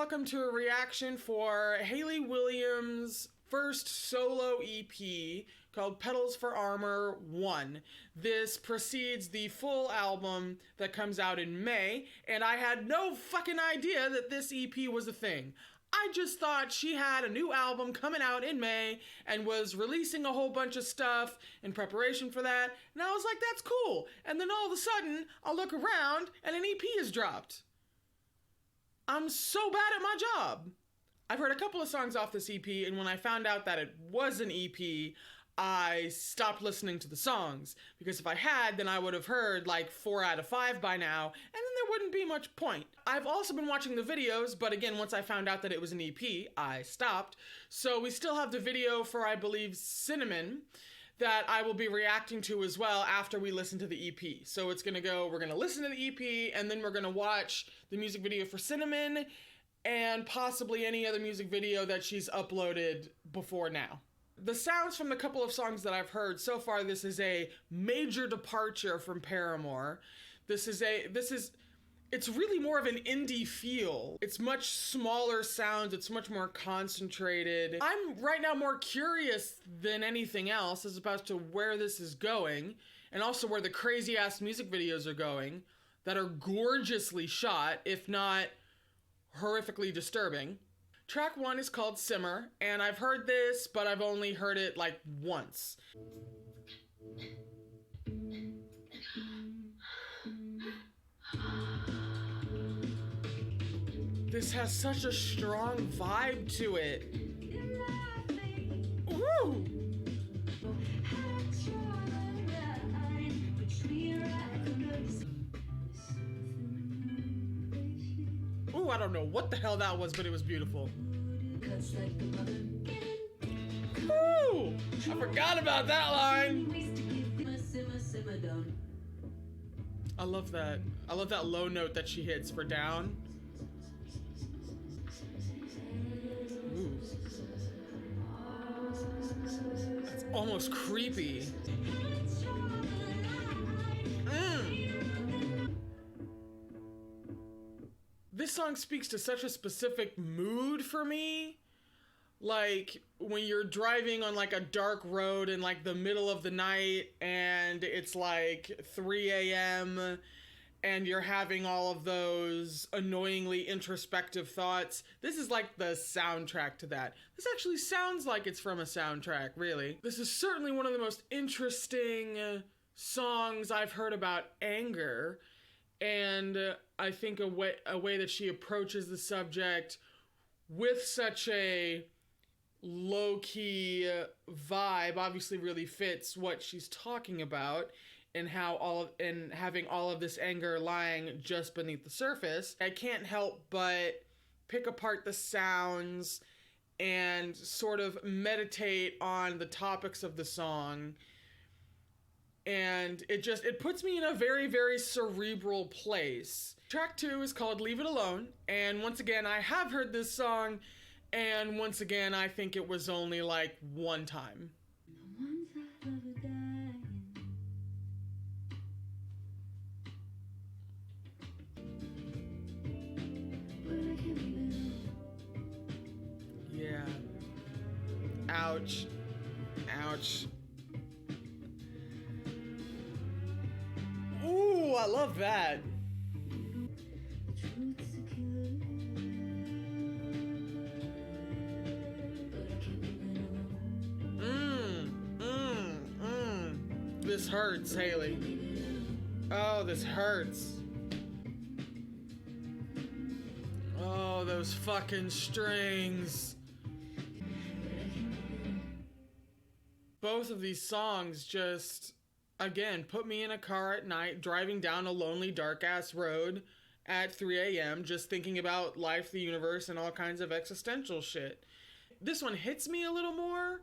welcome to a reaction for Hayley Williams' first solo EP called Petals for Armor 1. This precedes the full album that comes out in May, and I had no fucking idea that this EP was a thing. I just thought she had a new album coming out in May and was releasing a whole bunch of stuff in preparation for that, and I was like, that's cool. And then all of a sudden, I'll look around and an EP is dropped. I'm so bad at my job. I've heard a couple of songs off this EP, and when I found out that it was an EP, I stopped listening to the songs. Because if I had, then I would have heard like 4 out of 5 by now, and then there wouldn't be much point. I've also been watching the videos, but again, once I found out that it was an EP, I stopped. So we still have the video for, I believe, Cinnamon, that I will be reacting to as well after we listen to the EP. So it's gonna go, we're gonna listen to the EP, and then we're gonna watch the music video for Cinnamon, and possibly any other music video that she's uploaded before now. The sounds from the couple of songs that I've heard so far, this is a major departure from Paramore. It's really more of an indie feel. It's much smaller sounds, it's much more concentrated. I'm right now more curious than anything else as opposed to where this is going, and also where the crazy ass music videos are going that are gorgeously shot, if not horrifically disturbing. Track 1 is called Simmer, and I've heard this, but I've only heard it like once. This has such a strong vibe to it. Woo! Ooh, I don't know what the hell that was, but it was beautiful. Ooh! I forgot about that line! I love that. I love that low note that she hits for down. Ooh. That's almost creepy. This song speaks to such a specific mood for me. Like when you're driving on like a dark road in like the middle of the night and it's like 3 a.m. and you're having all of those annoyingly introspective thoughts. This is like the soundtrack to that. This actually sounds like it's from a soundtrack, really. This is certainly one of the most interesting songs I've heard about anger. And I think a way that she approaches the subject with such a low-key vibe obviously really fits what she's talking about, and how having all of this anger lying just beneath the surface. I can't help but pick apart the sounds and sort of meditate on the topics of the song. And it puts me in a very, very cerebral place. Track 2 is called Leave It Alone. And once again, I have heard this song. And once again, I think it was only like one time. Yeah. Ouch. Ouch. Ooh, I love that. This hurts, Hayley. Oh, this hurts. Oh, those fucking strings. Both of these songs just, again, put me in a car at night, driving down a lonely, dark-ass road at 3 a.m., just thinking about life, the universe, and all kinds of existential shit. This one hits me a little more,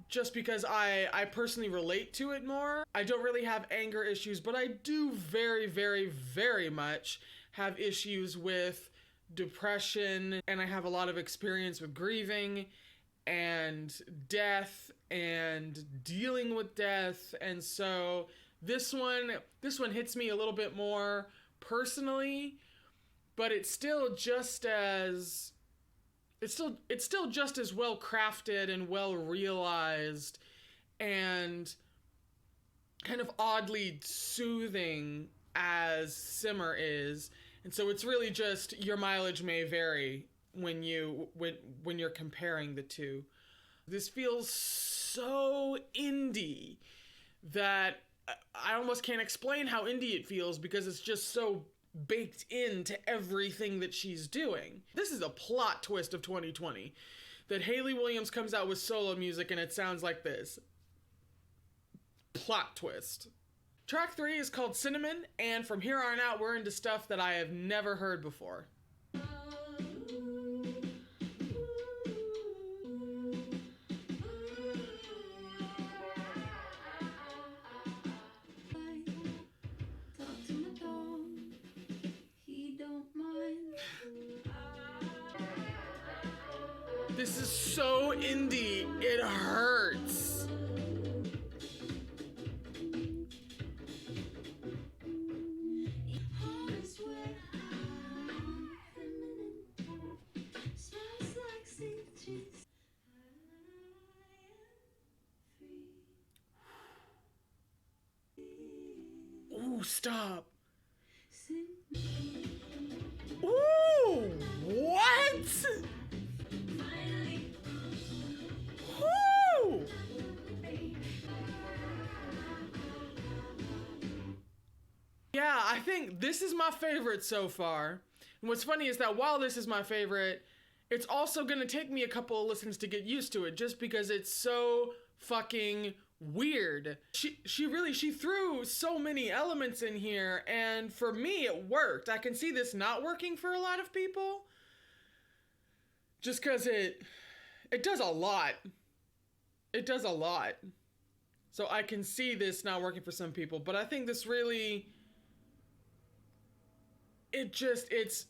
just because I personally relate to it more. I don't really have anger issues, but I do very, very, very much have issues with depression, and I have a lot of experience with grieving and death and dealing with death, and so this one hits me a little bit more personally, but it's still just as it's still just as well crafted and well realized and kind of oddly soothing as Simmer is. And so it's really just your mileage may vary when you're comparing the two. This feels so indie that I almost can't explain how indie it feels because it's just so baked into everything that she's doing. This is a plot twist of 2020, that Hayley Williams comes out with solo music and it sounds like this. Plot twist. Track 3 is called Cinnamon, and from here on out we're into stuff that I have never heard before. This is so indie, it hurts. Ooh, stop. Ooh, what? Woo! Yeah, I think this is my favorite so far. And what's funny is that while this is my favorite, it's also gonna take me a couple of listens to get used to it just because it's so fucking weird. She threw so many elements in here, and for me it worked. I can see this not working for a lot of people just because it does a lot. It does a lot. So I can see this not working for some people, but I think this really, it's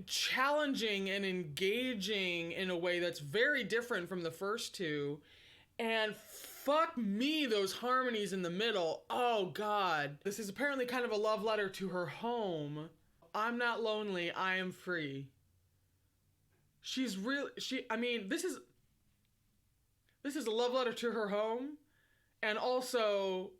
challenging and engaging in a way that's very different from the first two. And fuck me, those harmonies in the middle. Oh God. This is apparently kind of a love letter to her home. I'm not lonely, I am free. She's really, I mean, this is a love letter to her home, and also,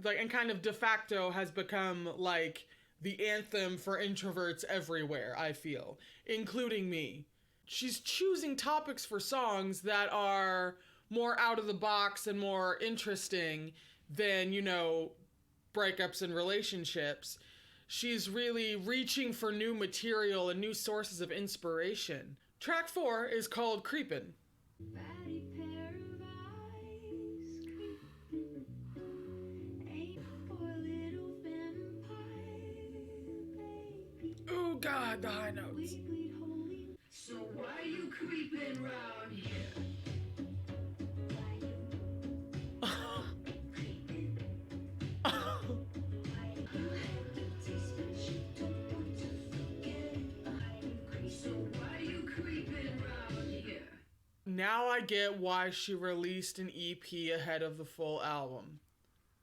like, and kind of de facto has become, like, the anthem for introverts everywhere, I feel, including me. She's choosing topics for songs that are more out of the box and more interesting than, you know, breakups and relationships. She's really reaching for new material and new sources of inspiration. Track 4 is called Creepin. Oh God, the high notes. So why you creeping round here? Now I get why she released an EP ahead of the full album.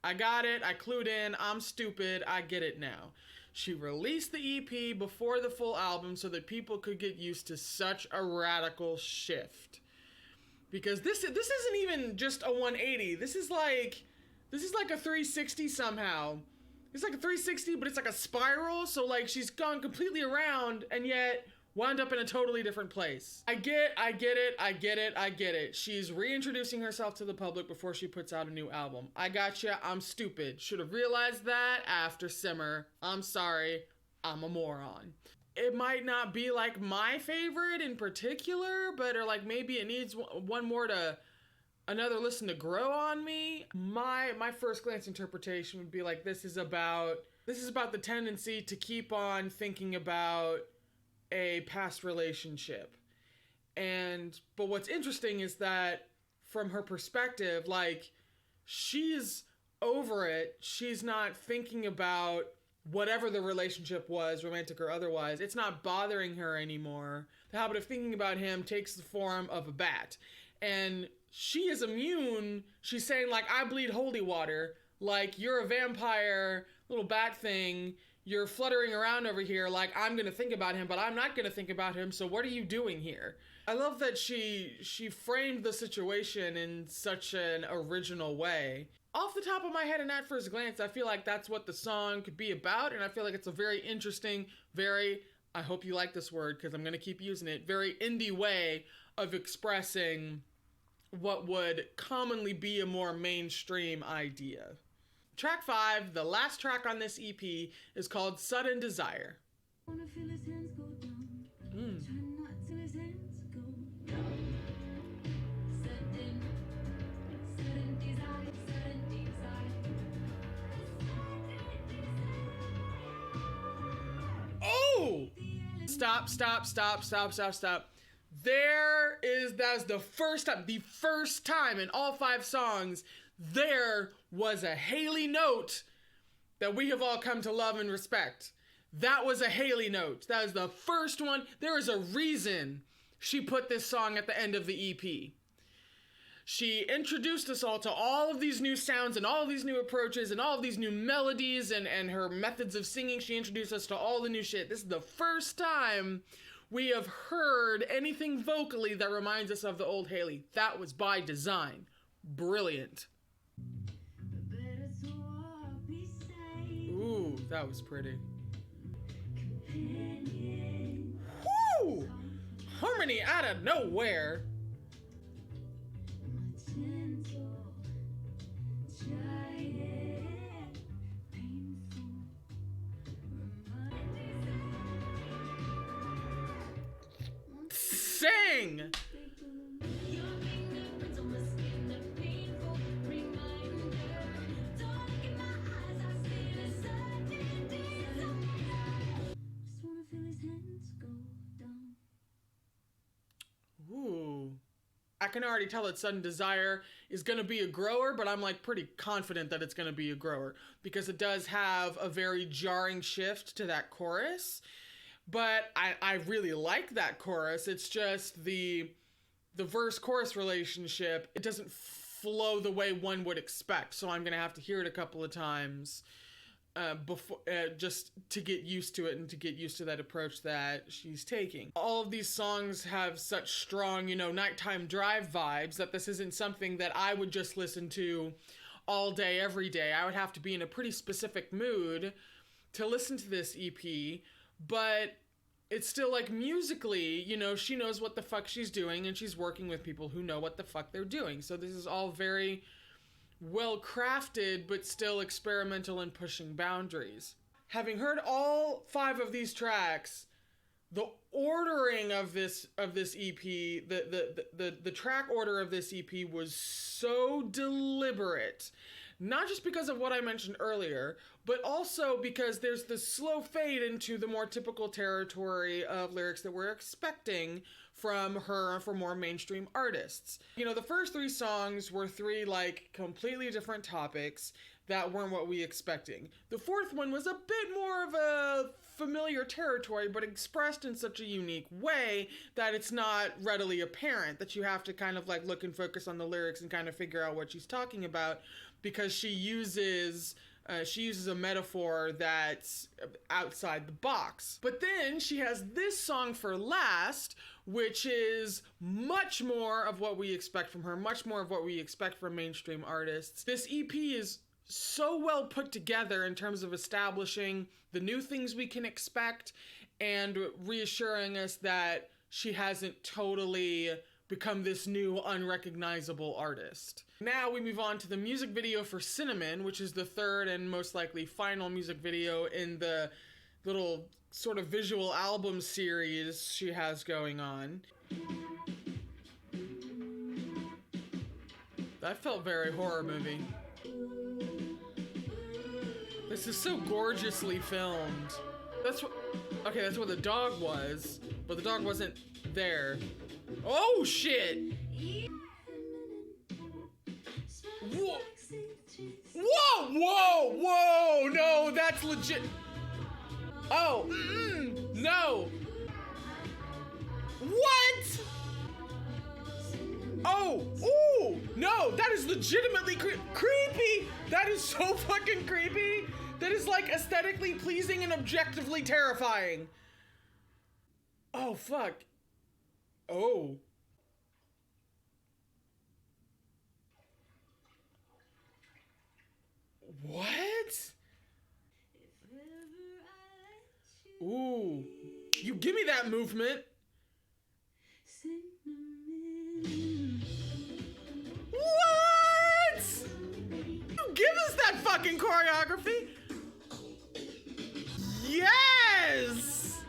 I got it, I clued in, I'm stupid, I get it now. She released the EP before the full album so that people could get used to such a radical shift. Because this isn't even just a 180, this is like a 360 somehow. It's like a 360, but it's like a spiral, so like she's gone completely around and yet wound up in a totally different place. I get it. She's reintroducing herself to the public before she puts out a new album. I gotcha, I'm stupid. Should have realized that after Simmer. I'm sorry, I'm a moron. It might not be like my favorite in particular, but or like maybe it needs one more to another listen to grow on me. My first glance interpretation would be like this is about the tendency to keep on thinking about a past relationship. But what's interesting is that from her perspective, like, she's over it. She's not thinking about whatever the relationship was, romantic or otherwise. It's not bothering her anymore. The habit of thinking about him takes the form of a bat. And she is immune. She's saying, like, I bleed holy water. Like, you're a vampire, little bat thing. you're fluttering around over here like I'm gonna think about him, but I'm not gonna think about him, so what are you doing here? I love that she framed the situation in such an original way. Off the top of my head and at first glance, I feel like that's what the song could be about, and I feel like it's a very interesting, very, I hope you like this word because I'm gonna keep using it, very indie way of expressing what would commonly be a more mainstream idea. Track 5, the last track on this EP, is called Sudden Desire. Wanna feel his hands go down. Try not to his hands go down. Sudden desire, sudden desire. Oh! Stop. That's the first time in all 5 songs there was a Hayley note that we have all come to love and respect. That was a Hayley note. That was the first one. There is a reason she put this song at the end of the EP. She introduced us all to all of these new sounds and all of these new approaches and all of these new melodies and her methods of singing. She introduced us to all the new shit. This is the first time we have heard anything vocally that reminds us of the old Hayley. That was by design. Brilliant. Ooh, that was pretty. Woo! Harmony out of nowhere. Sing! Ooh. I can already tell that Sudden Desire is going to be a grower, but I'm like pretty confident that it's going to be a grower because it does have a very jarring shift to that chorus. But I really like that chorus. It's just the verse-chorus relationship, it doesn't flow the way one would expect. So I'm going to have to hear it a couple of times before just to get used to it and to get used to that approach that she's taking. All of these songs have such strong, nighttime drive vibes that this isn't something that I would just listen to all day, every day. I would have to be in a pretty specific mood to listen to this EP, but it's still like musically, she knows what the fuck she's doing and she's working with people who know what the fuck they're doing. So this is all very well crafted, but still experimental and pushing boundaries. Having heard all 5 of these tracks, the ordering of this EP, the track order of this EP was so deliberate. Not just because of what I mentioned earlier, but also because there's this slow fade into the more typical territory of lyrics that we're expecting from her for more mainstream artists. The first 3 songs were 3 completely different topics that weren't what we expecting. The 4th one was a bit more of a familiar territory, but expressed in such a unique way that it's not readily apparent, that you have to kind of look and focus on the lyrics and kind of figure out what she's talking about, because she uses a metaphor that's outside the box. But then she has this song for last, which is much more of what we expect from her, much more of what we expect from mainstream artists. This EP is so well put together in terms of establishing the new things we can expect and reassuring us that she hasn't totally become this new unrecognizable artist. Now we move on to the music video for Cinnamon, which is the 3rd and most likely final music video in the little sort of visual album series she has going on. That felt very horror movie. This is so gorgeously filmed. That's what the dog was, but the dog wasn't there. Oh shit! Whoa! No, that's legit. Oh, no. What? Oh, ooh, no, that is legitimately creepy. That is so fucking creepy. that is like aesthetically pleasing and objectively terrifying. Oh, fuck. Oh. What? Ooh. You give me that movement. What? You give us that fucking choreography? Yes!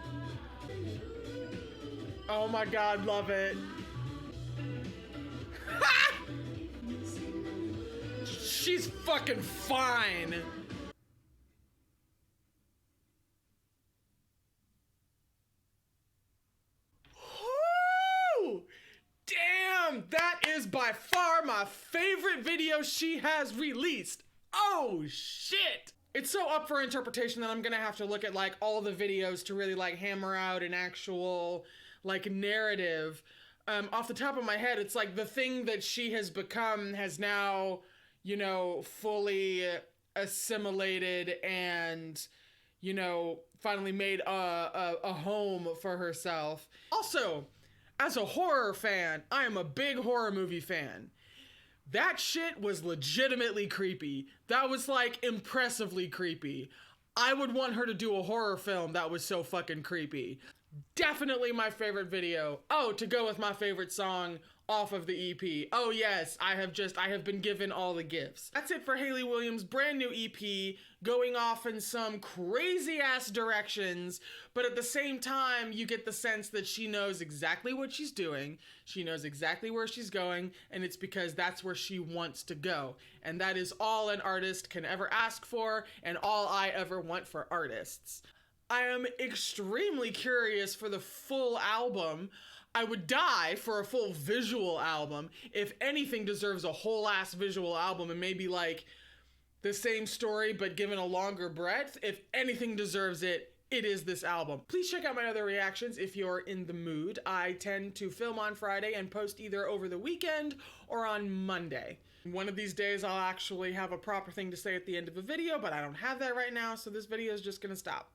Oh my god, love it. She's fucking fine. Woo! Damn, that is by far my favorite video she has released. Oh shit! It's so up for interpretation that I'm gonna have to look at like all the videos to really like hammer out an actual like narrative. Off the top of my head, it's like the thing that she has become has now, you know, fully assimilated and, you know, finally made a home for herself. Also, as a horror fan, I am a big horror movie fan. That shit was legitimately creepy. That was like impressively creepy. I would want her to do a horror film that was so fucking creepy. Definitely my favorite video. Oh, to go with my favorite song off of the EP. Oh yes, I have been given all the gifts. That's it for Hayley Williams' brand new EP, going off in some crazy ass directions, but at the same time, you get the sense that she knows exactly what she's doing, she knows exactly where she's going, and it's because that's where she wants to go. And that is all an artist can ever ask for, and all I ever want for artists. I am extremely curious for the full album. I would die for a full visual album. If anything deserves a whole ass visual album and maybe like the same story but given a longer breadth, if anything deserves it, it is this album. Please check out my other reactions if you're in the mood. I tend to film on Friday and post either over the weekend or on Monday. One of these days I'll actually have a proper thing to say at the end of a video, but I don't have that right now, so this video is just gonna stop.